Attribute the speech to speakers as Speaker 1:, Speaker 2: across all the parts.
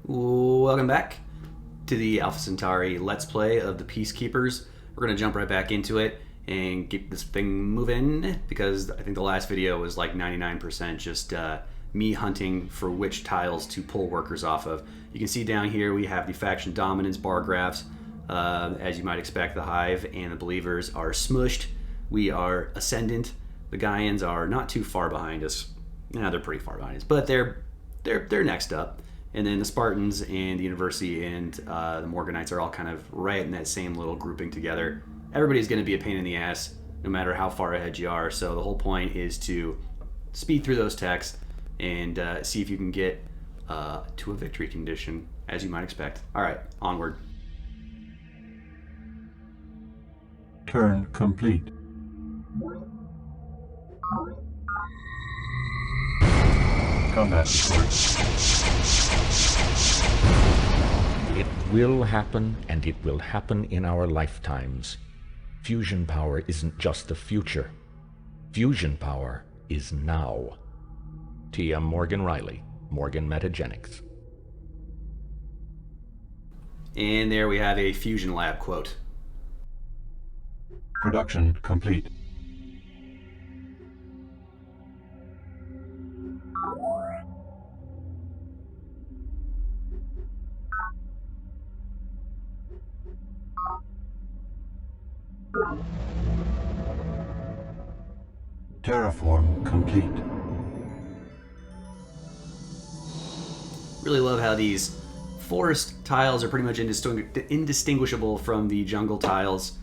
Speaker 1: Welcome back to the Alpha Centauri Let's Play of the Peacekeepers. We're going to jump right back into it and get this thing moving because I think the last video was like 99% just me hunting for which tiles to pull workers off of. You can see down here we have the faction dominance bar graphs. As you might expect, the Hive and the Believers are smushed. We are ascendant. The Gaians are not too far behind us. No, they're pretty far behind us, but they're next up. And then the Spartans and the University and the Morganites are all kind of right in that same little grouping together. Everybody's going to be a pain in the ass no matter how far ahead you are. So the whole point is to speed through those techs and see if you can get to a victory condition, as you might expect. All right, onward.
Speaker 2: Turn complete. Combat report.
Speaker 3: It will happen, and it will happen in our lifetimes. Fusion power isn't just the future. Fusion power is now. T.M. Morgan Riley, Morgan Metagenics.
Speaker 1: And there we have a Fusion Lab quote.
Speaker 2: Production complete. Terraform complete.
Speaker 1: Really love how these forest tiles are pretty much indistinguishable from the jungle tiles.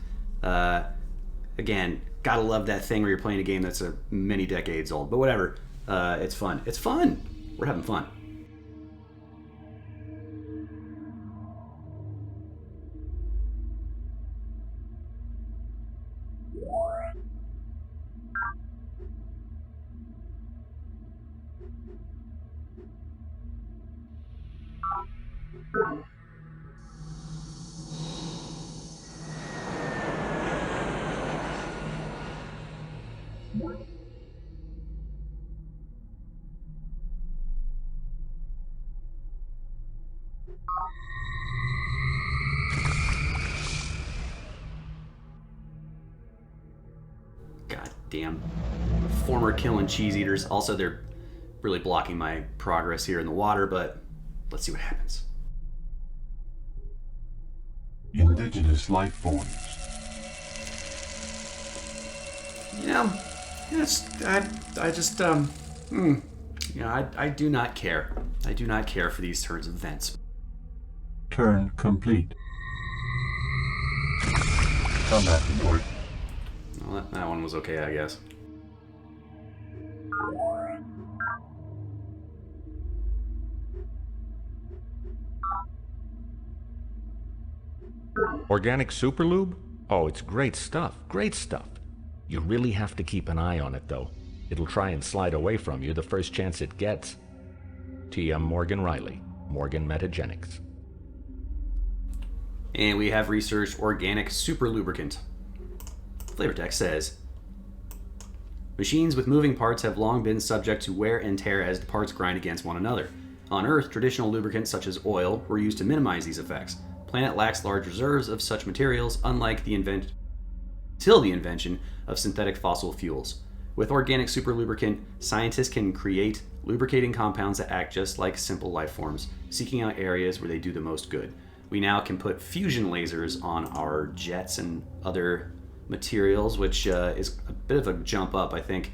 Speaker 1: Again, gotta love that thing where you're playing a game that's many decades old. But whatever, it's fun. It's fun. We're having fun. God damn. Former killing cheese eaters. Also, they're really blocking my progress here in the water, but let's see what happens.
Speaker 2: Indigenous life forms.
Speaker 1: You know, I just, you know, I do not care. I do not care for these turns of events.
Speaker 2: Turn complete. Combat report.
Speaker 1: Well, that one was okay, I guess.
Speaker 3: Organic superlube? Oh, it's great stuff. Great stuff. You really have to keep an eye on it, though. It'll try and slide away from you the first chance it gets. T.M. Morgan Riley, Morgan Metagenics.
Speaker 1: And we have researched organic super lubricant. Flavor text says, machines with moving parts have long been subject to wear and tear as the parts grind against one another. On Earth, traditional lubricants such as oil were used to minimize these effects. The planet lacks large reserves of such materials, unlike the invention of synthetic fossil fuels. With organic super lubricant, scientists can create lubricating compounds that act just like simple life forms, seeking out areas where they do the most good. We now can put fusion lasers on our jets and other materials, which is a bit of a jump up. I think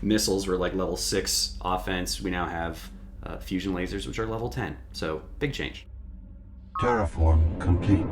Speaker 1: missiles were like level 6 offense. We now have fusion lasers, which are level 10. So, big change.
Speaker 2: Terraform complete.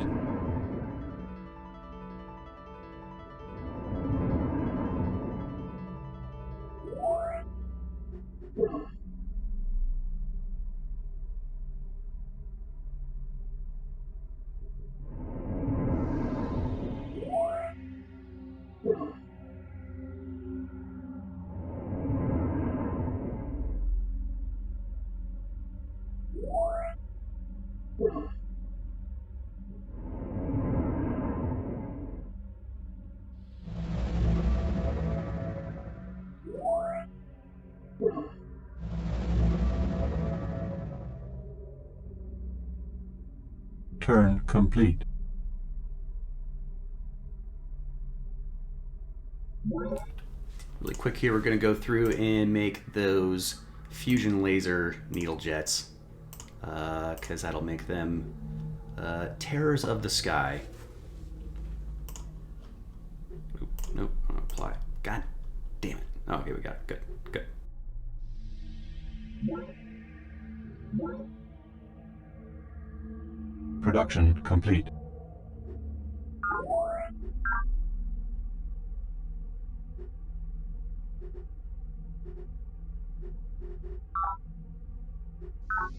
Speaker 2: Turn complete.
Speaker 1: Really quick here, we're going to go through and make those fusion laser needle jets, because that'll make them terrors of the sky. Oop, nope, I don't apply. God damn it. Oh, okay, we got it. Good, good.
Speaker 2: Production complete.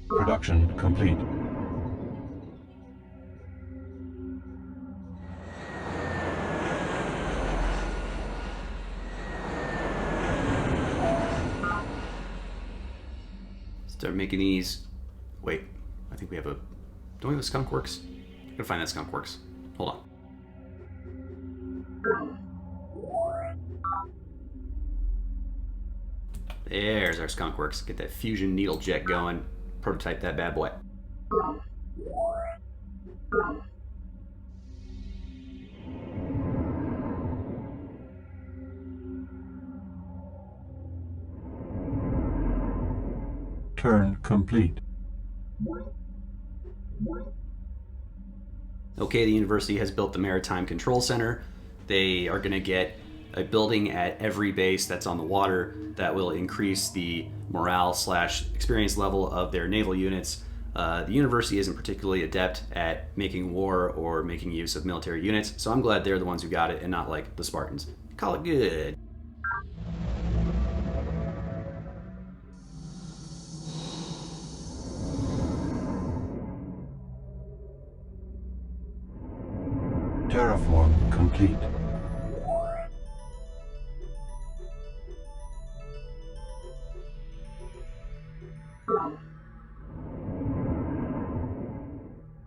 Speaker 2: Production complete.
Speaker 1: Start making these. Wait, I think we have a. Don't we have a skunk works? Gotta find that skunk works. Hold on. There's our skunk works. Get that fusion needle jet going. Prototype that bad boy.
Speaker 2: Turn complete.
Speaker 1: Okay, the university has built the Maritime Control Center. They are going to get a building at every base that's on the water that will increase the morale / experience level of their naval units. The university isn't particularly adept at making war or making use of military units, so I'm glad they're the ones who got it and not like the Spartans. Call it good.
Speaker 2: Terraform complete.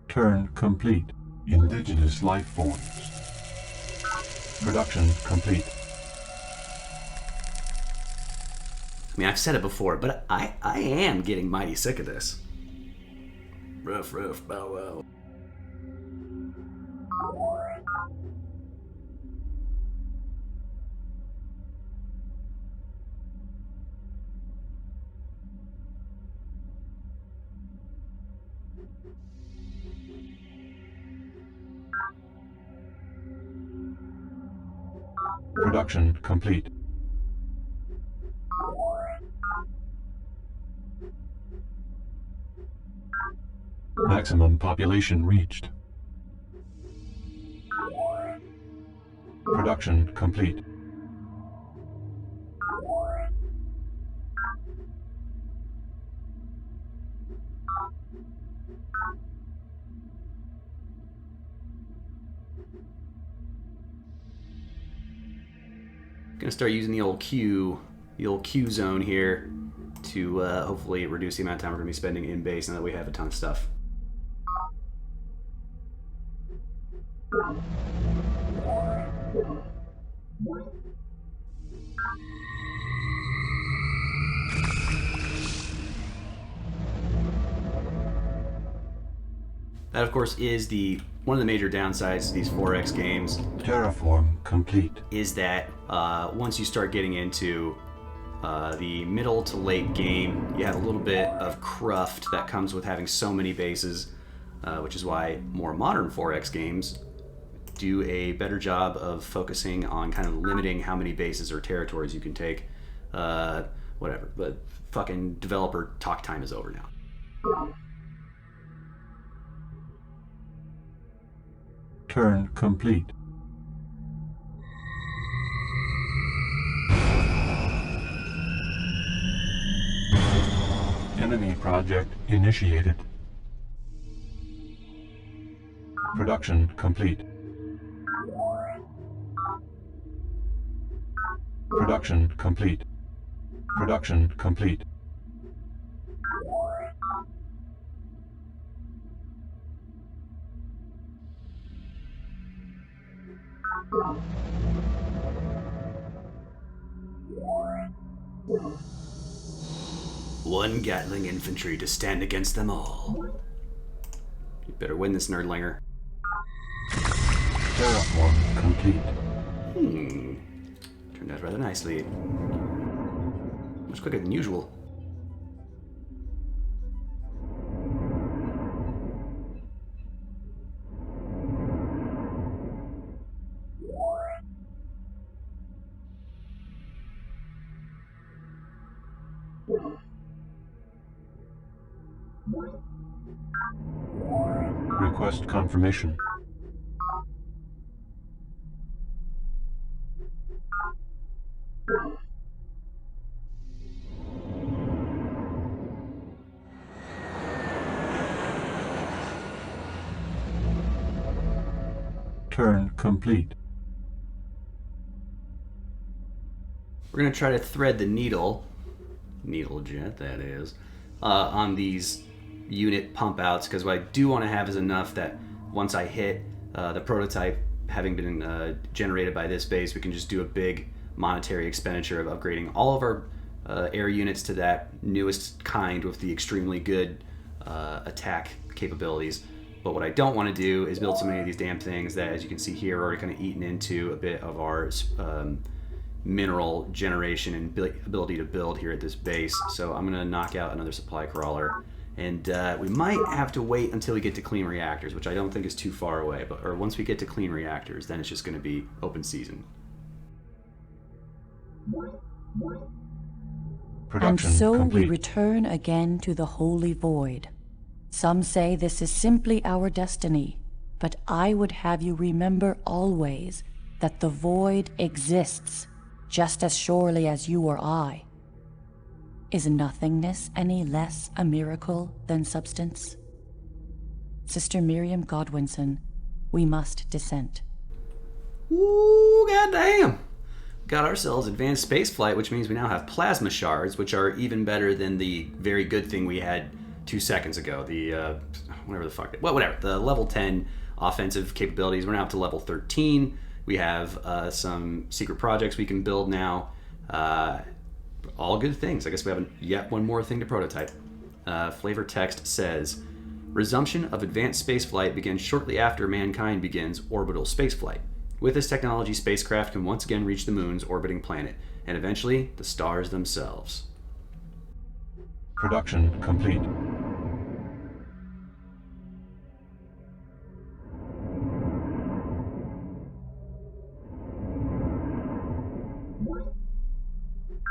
Speaker 2: Turn complete. Indigenous life forms. Production complete.
Speaker 1: I mean, I've said it before, but I am getting mighty sick of this. Ruff, ruff, bow wow.
Speaker 2: Production complete. Maximum population reached. Production complete.
Speaker 1: Gonna start using the old Q zone here to hopefully reduce the amount of time we're gonna be spending in base now that we have a ton of stuff. That, of course, is one of the major downsides to these 4X games.
Speaker 2: Terraform complete.
Speaker 1: Is that once you start getting into the middle to late game, you have a little bit of cruft that comes with having so many bases, which is why more modern 4X games do a better job of focusing on kind of limiting how many bases or territories you can take. Whatever, but fucking developer talk time is over now.
Speaker 2: Turn complete. Enemy project initiated. Production complete. Production complete. Production complete.
Speaker 1: One Gatling infantry to stand against them all. You better win this, nerdlinger.
Speaker 2: Terraform complete.
Speaker 1: Turned out rather nicely. Much quicker than usual.
Speaker 2: Request confirmation. Turn complete.
Speaker 1: We're going to try to thread the needle jet that is, on these unit pump outs, because what I do want to have is enough that once I hit the prototype having been generated by this base, we can just do a big monetary expenditure of upgrading all of our air units to that newest kind with the extremely good attack capabilities. But what I don't want to do is build so many of these damn things that, as you can see here, are already kind of eaten into a bit of our mineral generation and ability to build here at this base. So I'm going to knock out another supply crawler. And we might have to wait until we get to clean reactors, which I don't think is too far away. Or once we get to clean reactors, then it's just going to be open season.
Speaker 2: Production
Speaker 4: And so
Speaker 2: complete.
Speaker 4: we return again to the holy void. Some say this is simply our destiny, but I would have you remember always that the void exists just as surely as you or I. Is nothingness any less a miracle than substance? Sister Miriam Godwinson, we must dissent.
Speaker 1: Ooh, goddamn! Got ourselves advanced spaceflight, which means we now have plasma shards, which are even better than the very good thing we had 2 seconds ago. The, whatever the fuck, whatever. The level 10 offensive capabilities. We're now up to level 13. We have some secret projects we can build now. All good things. I guess we have yet one more thing to prototype. Flavor text says, resumption of advanced spaceflight begins shortly after mankind begins orbital spaceflight. With this technology, spacecraft can once again reach the moon's orbiting planet, and eventually the stars themselves.
Speaker 2: Production complete.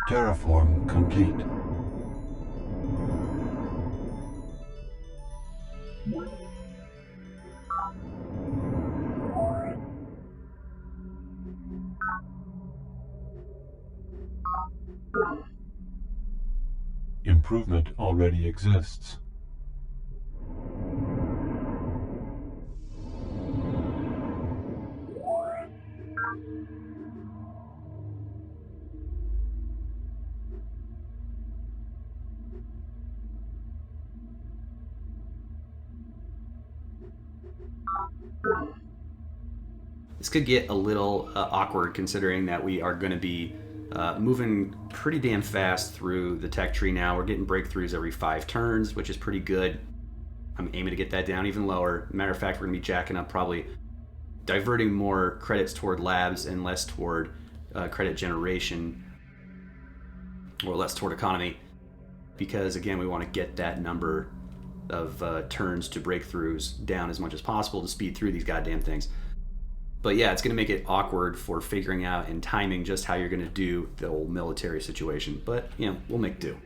Speaker 2: Terraform complete. Improvement already exists.
Speaker 1: This could get a little awkward considering that we are going to be moving pretty damn fast through the tech tree now. We're getting breakthroughs every 5 turns, which is pretty good. I'm aiming to get that down even lower. Matter of fact, we're going to be jacking up, probably diverting more credits toward labs and less toward credit generation, or less toward economy, because again, we want to get that number of turns to breakthroughs down as much as possible to speed through these goddamn things. But yeah, it's going to make it awkward for figuring out and timing just how you're going to do the whole military situation. But, you know, we'll make do.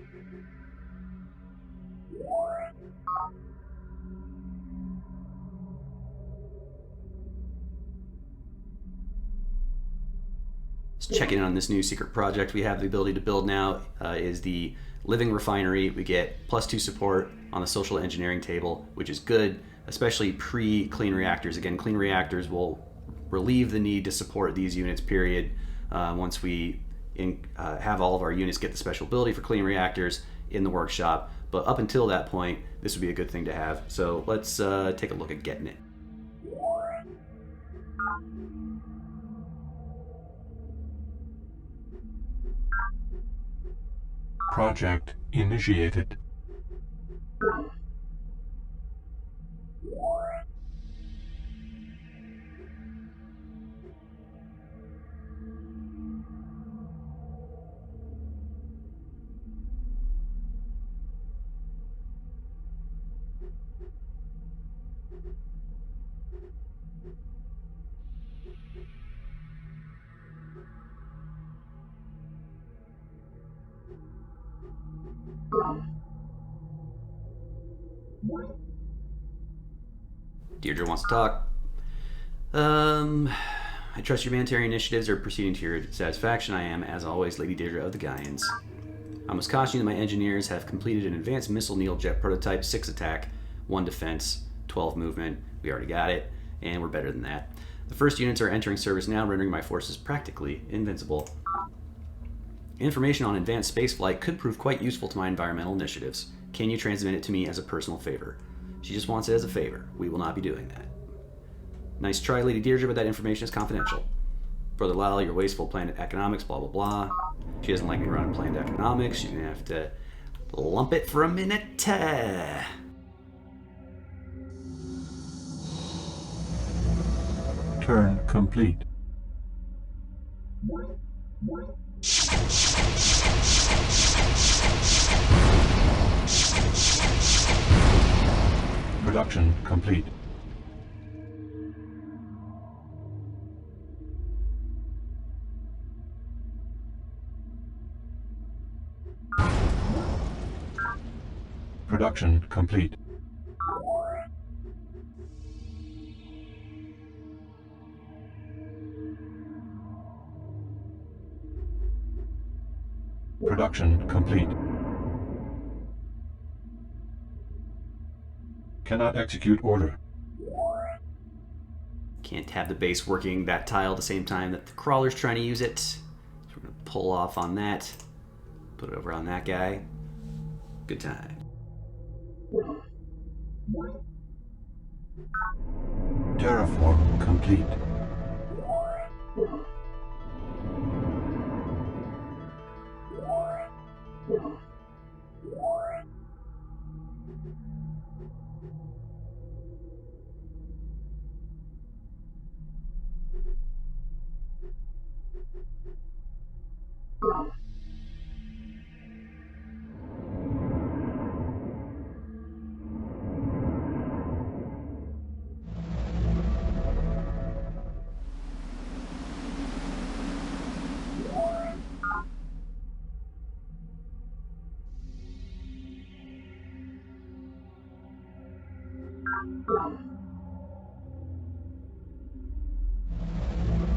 Speaker 1: Let's check in on this new secret project we have the ability to build now. Is the living refinery. We get +2 support on the social engineering table, which is good, especially pre-clean reactors. Again, clean reactors will relieve the need to support these units, period, once we have all of our units get the special ability for clean reactors in the workshop. But up until that point, this would be a good thing to have. So let's take a look at getting it.
Speaker 2: Project initiated.
Speaker 1: Deirdre wants to talk. I trust your humanitarian initiatives are proceeding to your satisfaction. I am, as always, Lady Deirdre of the Gaians. I must caution you that my engineers have completed an advanced missile needlejet prototype, 6 attack, 1 defense, 12 movement. We already got it, and we're better than that. The first units are entering service now, rendering my forces practically invincible. Information on advanced spaceflight could prove quite useful to my environmental initiatives. Can you transmit it to me as a personal favor? She just wants it as a favor. We will not be doing that. Nice try, Lady Deirdre, but that information is confidential. Brother Lyle, your wasteful planned economics, blah, blah, blah. She doesn't like me running planned economics. She's going to have to lump it for a minute.
Speaker 2: Turn complete. Production complete. Production complete. Production complete. Cannot execute order.
Speaker 1: Can't have the base working that tile at the same time that the crawler's trying to use it. So we're going to pull off on that. Put it over on that guy. Good time.
Speaker 2: Terraform complete.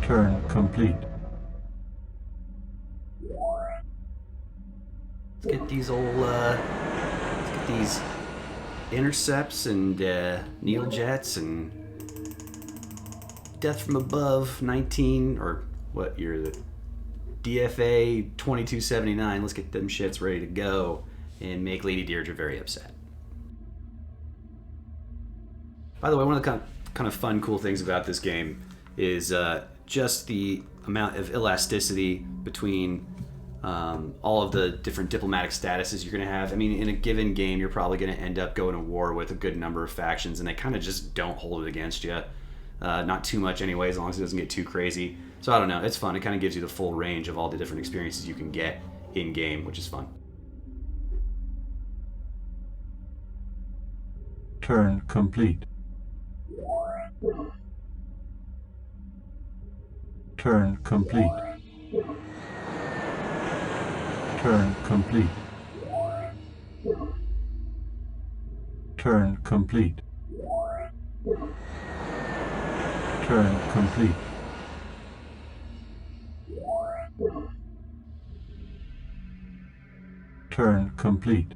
Speaker 2: Turn complete.
Speaker 1: Let's get these these intercepts and needle jets and death from above 19 or what year is it? DFA 2279. Let's get them shits ready to go and make Lady Deirdre very upset. By the way, one of the kind of fun, cool things about this game is just the amount of elasticity between all of the different diplomatic statuses you're going to have. I mean, in a given game, you're probably going to end up going to war with a good number of factions, and they kind of just don't hold it against you. Not too much anyway, as long as it doesn't get too crazy. So I don't know, it's fun. It kind of gives you the full range of all the different experiences you can get in-game, which is fun.
Speaker 2: Turn complete. Turn complete. Turn complete. Turn complete. Turn complete. Turn complete.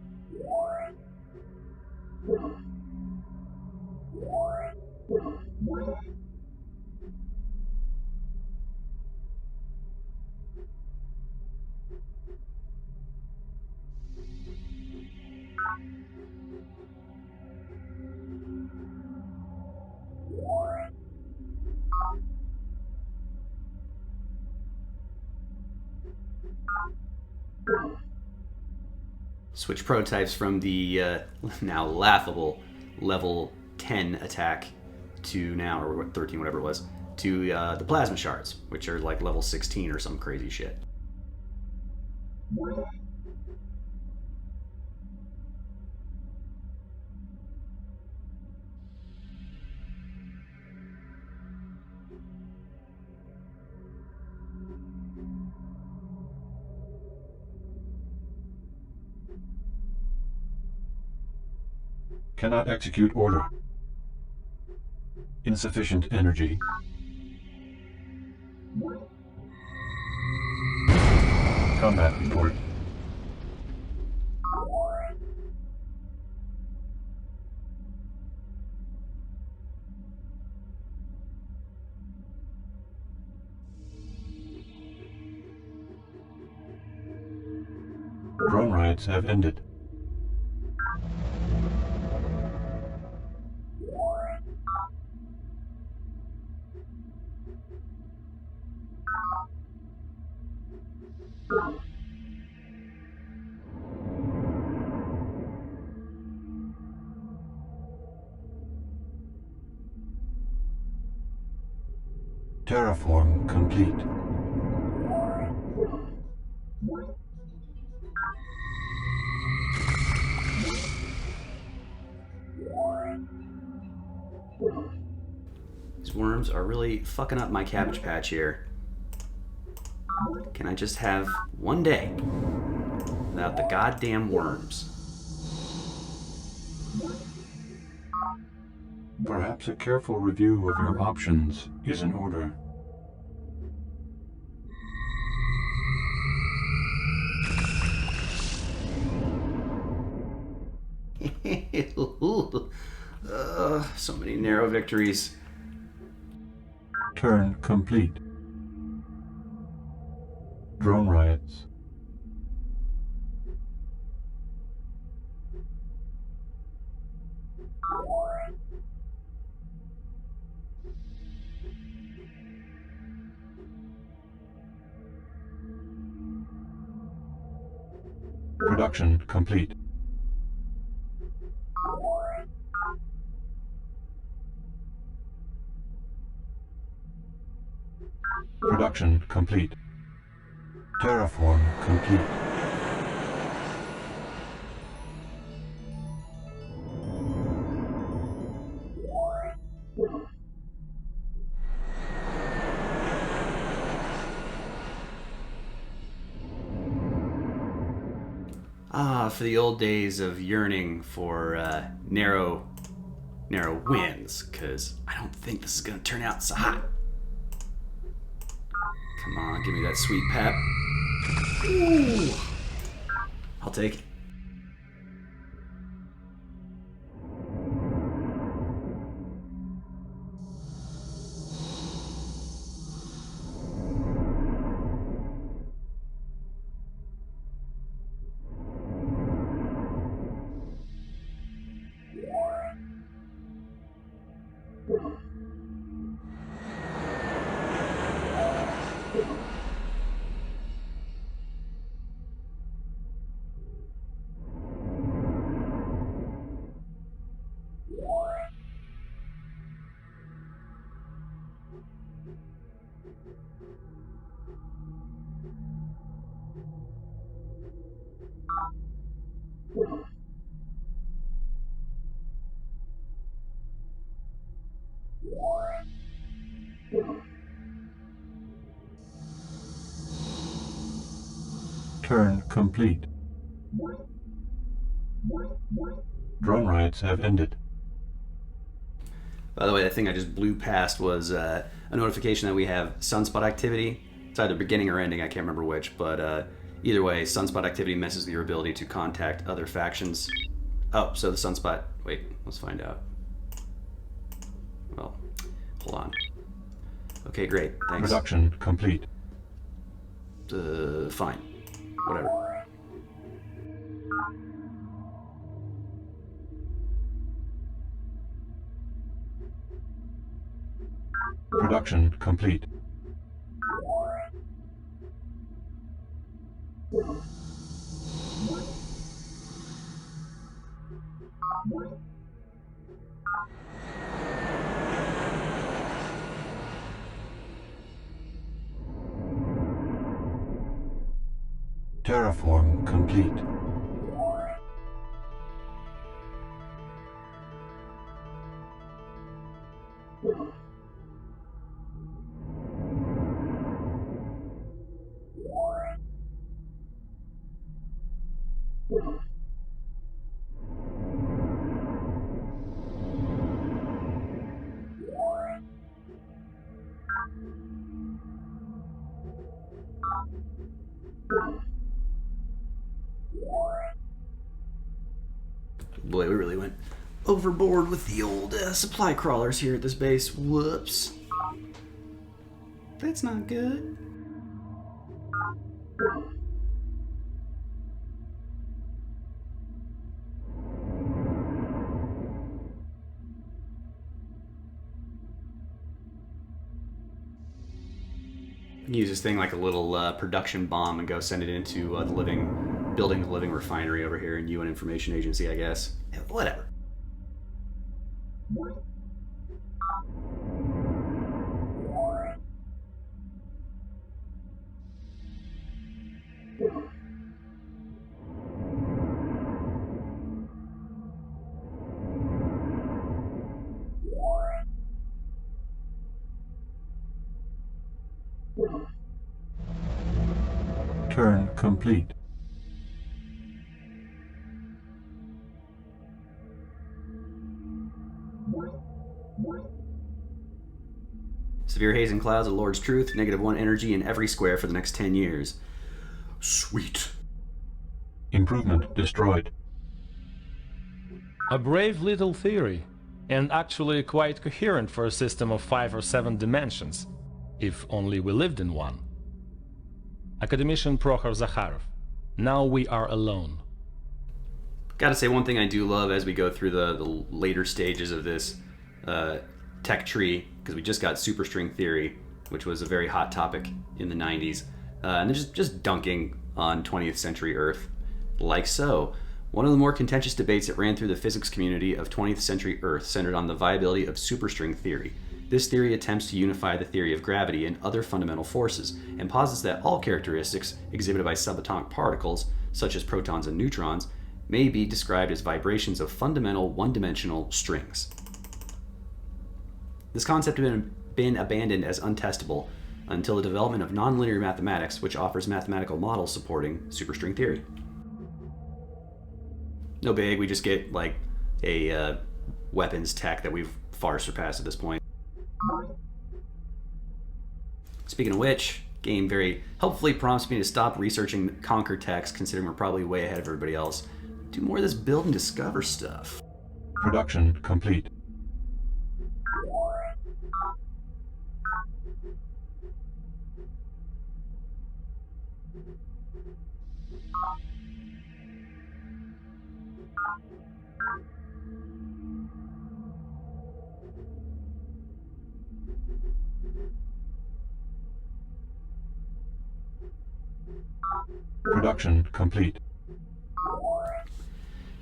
Speaker 1: Switch prototypes from the now laughable level 10 attack to now, or 13, whatever it was, to the plasma shards, which are like level 16 or some crazy shit.
Speaker 2: Cannot execute order. Insufficient energy. Combat report. Drone riots have ended. Terraform complete.
Speaker 1: These worms are really fucking up my cabbage patch here. Can I just have one day without the goddamn worms?
Speaker 2: Perhaps a careful review of your options is in order.
Speaker 1: So many narrow victories.
Speaker 2: Turn complete. Drone riots. Production complete. Production complete. Terraform complete.
Speaker 1: Ah, for the old days of yearning for narrow wins, because I don't think this is going to turn out so hot. Come on, give me that sweet pep. Ooh. I'll take it.
Speaker 2: Turn complete. Drone riots have ended.
Speaker 1: By the way, that thing I just blew past was a notification that we have sunspot activity. It's either beginning or ending, I can't remember which, but either way, sunspot activity messes with your ability to contact other factions. Oh, so the sunspot... Wait, let's find out. Well, hold on. Okay, great, thanks.
Speaker 2: Production complete.
Speaker 1: Fine. Whatever.
Speaker 2: Production complete. Terraform complete.
Speaker 1: Boy, we really went overboard with the old supply crawlers here at this base. Whoops. That's not good. Use this thing like a little production bomb and go send it into building the living refinery over here in UN Information Agency, I guess. Yeah, whatever.
Speaker 2: Turn complete.
Speaker 1: Severe haze and clouds of Lord's Truth, -1 energy in every square for the next 10 years. Sweet.
Speaker 2: Improvement destroyed.
Speaker 5: A brave little theory, and actually quite coherent for a system of 5 or 7 dimensions, if only we lived in one. Academician Prokhor Zakharov. Now we are alone.
Speaker 1: Gotta say, one thing I do love as we go through the later stages of this tech tree, because we just got superstring theory, which was a very hot topic in the 90s, and they're just dunking on 20th century Earth, like so. One of the more contentious debates that ran through the physics community of 20th century Earth centered on the viability of superstring theory. This theory attempts to unify the theory of gravity and other fundamental forces, and posits that all characteristics exhibited by subatomic particles, such as protons and neutrons, may be described as vibrations of fundamental one-dimensional strings. This concept had been abandoned as untestable until the development of nonlinear mathematics, which offers mathematical models supporting superstring theory. No big, we just get like a weapons tech that we've far surpassed at this point. Speaking of which, game very helpfully prompts me to stop researching Conquer techs, considering we're probably way ahead of everybody else. Do more of this build and discover stuff.
Speaker 2: Production complete. Production complete.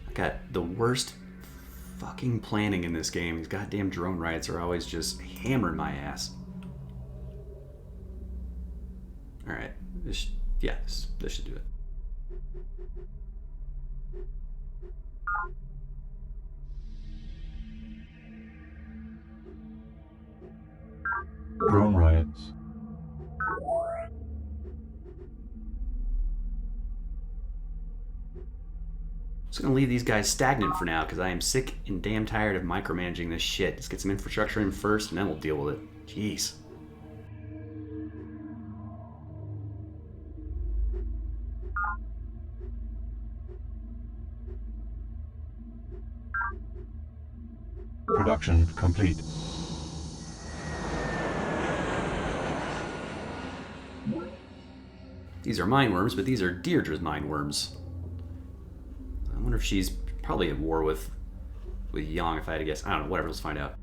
Speaker 1: I got the worst fucking planning in this game. These goddamn drone riots are always just hammering my ass. Alright, this should do it.
Speaker 2: Drone riots.
Speaker 1: I'm just gonna leave these guys stagnant for now because I am sick and damn tired of micromanaging this shit. Let's get some infrastructure in first and then we'll deal with it. Jeez.
Speaker 2: Production complete.
Speaker 1: These are mine worms, but these are Deirdre's mine worms. I wonder if she's probably at war with Yang, if I had to guess. I don't know, whatever, let's find out.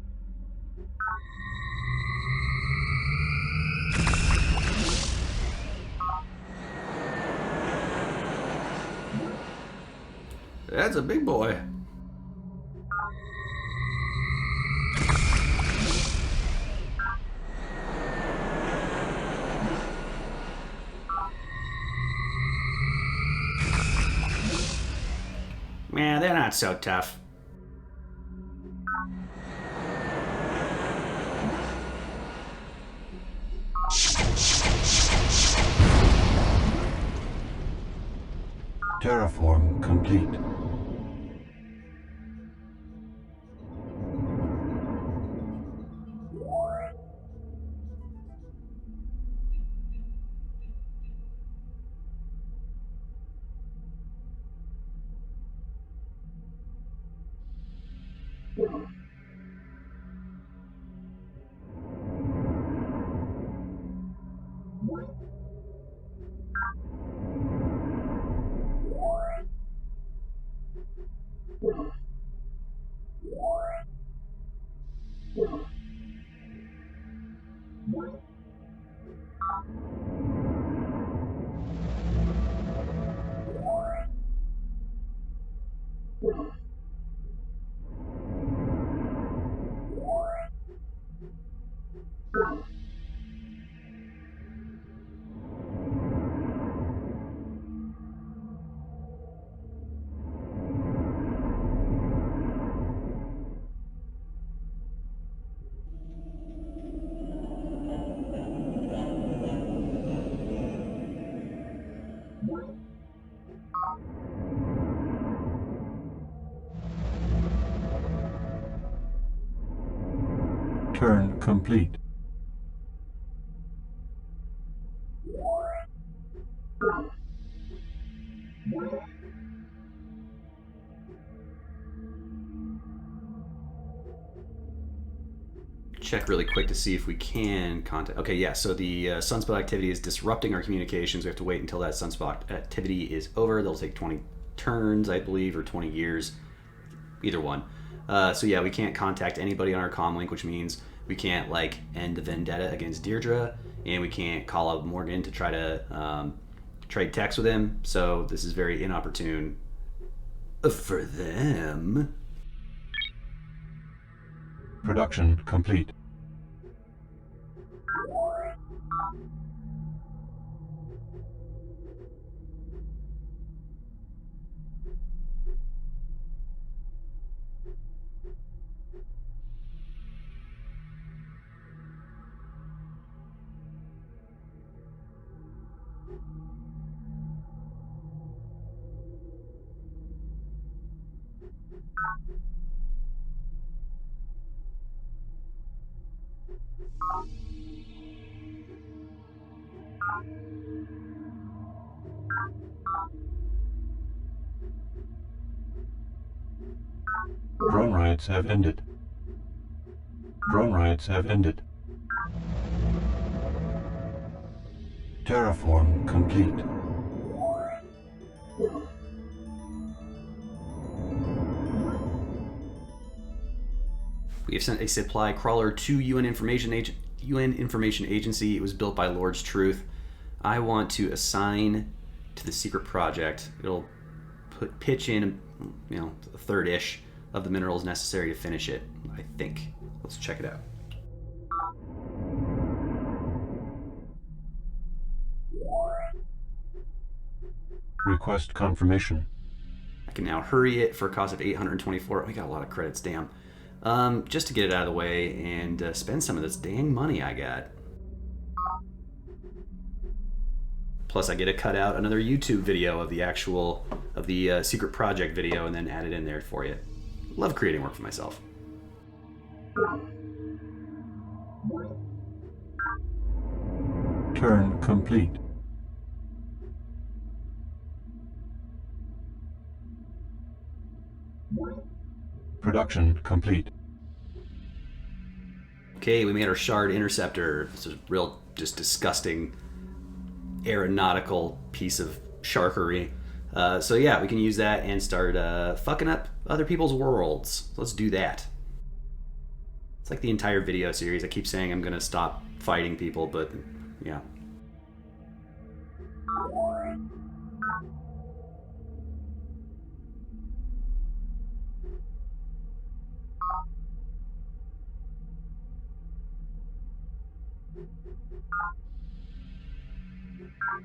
Speaker 1: That's a big boy. Man, they're not so tough.
Speaker 2: Terraform complete. Turn complete.
Speaker 1: Check really quick to see if we can contact. Okay, yeah, so the sunspot activity is disrupting our communications. We have to wait until that sunspot activity is over. That'll take 20 turns, I believe, or 20 years. Either one. So yeah, we can't contact anybody on our comm link, which means we can't like end the vendetta against Deirdre, and we can't call up Morgan to try to trade texts with him. So this is very inopportune for them.
Speaker 2: Production complete. Drone riots have ended. Drone riots have ended. Terraform complete.
Speaker 1: We have sent a supply crawler to UN Information Agency. It was built by Lord's Truth. I want to assign to the secret project. It'll pitch in, a third-ish of the minerals necessary to finish it, I think. Let's check it out.
Speaker 2: Request confirmation.
Speaker 1: I can now hurry it for a cost of 824. We got a lot of credits, damn. Just to get it out of the way and spend some of this dang money I got. Plus I get to cut out another YouTube video of the secret project video and then add it in there for you. Love creating work for myself.
Speaker 2: Turn complete. Production complete.
Speaker 1: Okay, we made our shard interceptor. This is a real, just disgusting aeronautical piece of sharkery. So yeah, we can use that and start fucking up other people's worlds. Let's do that. It's like the entire video series. I keep saying I'm gonna stop fighting people, but yeah.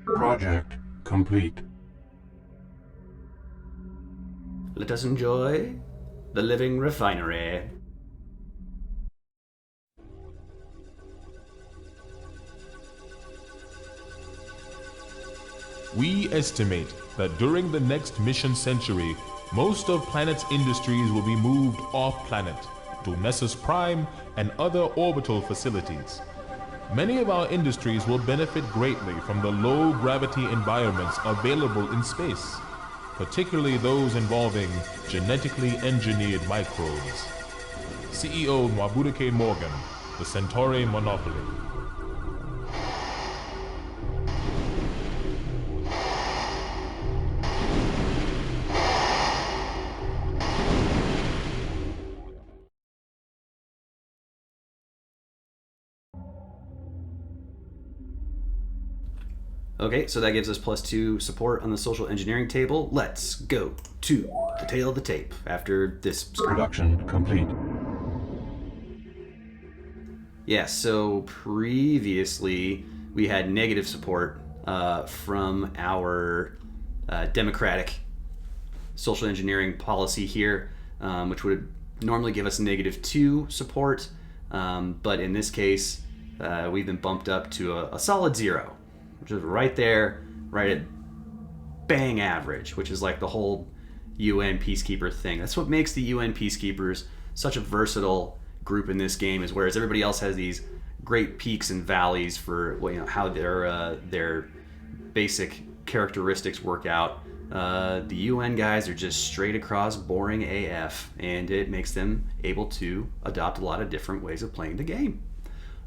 Speaker 2: Project complete.
Speaker 1: Let us enjoy the living refinery.
Speaker 6: We estimate that during the next mission century, most of planet's industries will be moved off-planet to Nessus Prime and other orbital facilities. Many of our industries will benefit greatly from the low-gravity environments available in space, particularly those involving genetically engineered microbes. CEO Mwabuduke Morgan, the Centauri Monopoly.
Speaker 1: Okay, so that gives us +2 support on the social engineering table. Let's go to the tail of the tape after this.
Speaker 2: Production complete.
Speaker 1: Yeah, so previously we had negative support from our democratic social engineering policy here, which would normally give us -2 support, but in this case we've been bumped up to a solid 0, which is right there, right at bang average, which is like the whole UN Peacekeeper thing. That's what makes the UN Peacekeepers such a versatile group in this game, is whereas everybody else has these great peaks and valleys for how their basic characteristics work out. The UN guys are just straight across boring AF, and it makes them able to adopt a lot of different ways of playing the game.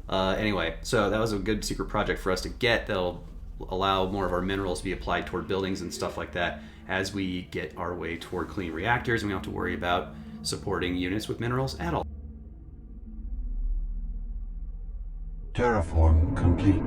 Speaker 1: Anyway, so that was a good secret project for us to get that'll allow more of our minerals to be applied toward buildings and stuff like that as we get our way toward clean reactors, and we don't have to worry about supporting units with minerals at all.
Speaker 2: Terraform complete.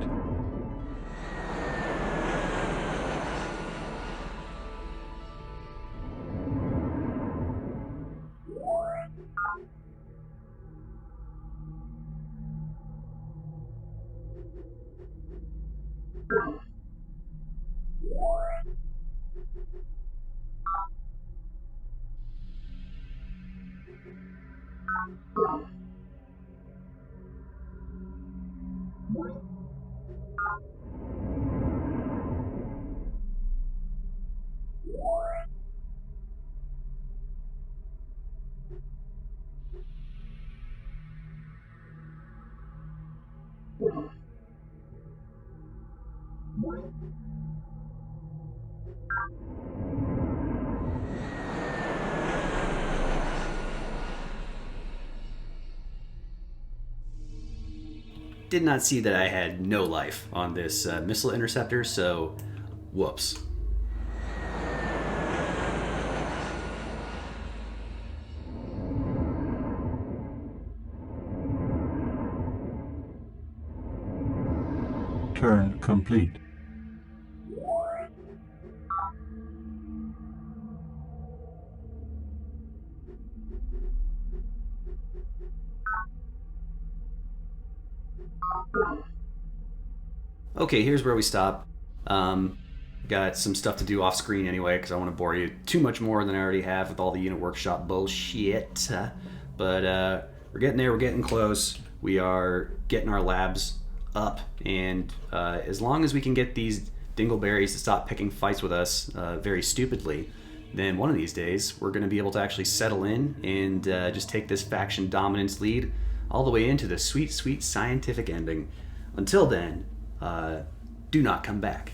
Speaker 1: Did not see that I had no life on this missile interceptor, so whoops.
Speaker 2: Turn complete.
Speaker 1: Okay, here's where we stop. Got some stuff to do off screen anyway, because I want to bore you too much more than I already have with all the unit workshop bullshit. But we're getting there, we're getting close. We are getting our labs up, and as long as we can get these dingleberries to stop picking fights with us very stupidly, then one of these days we're going to be able to actually settle in and just take this faction dominance lead all the way into the sweet, sweet scientific ending. Until then, do not come back.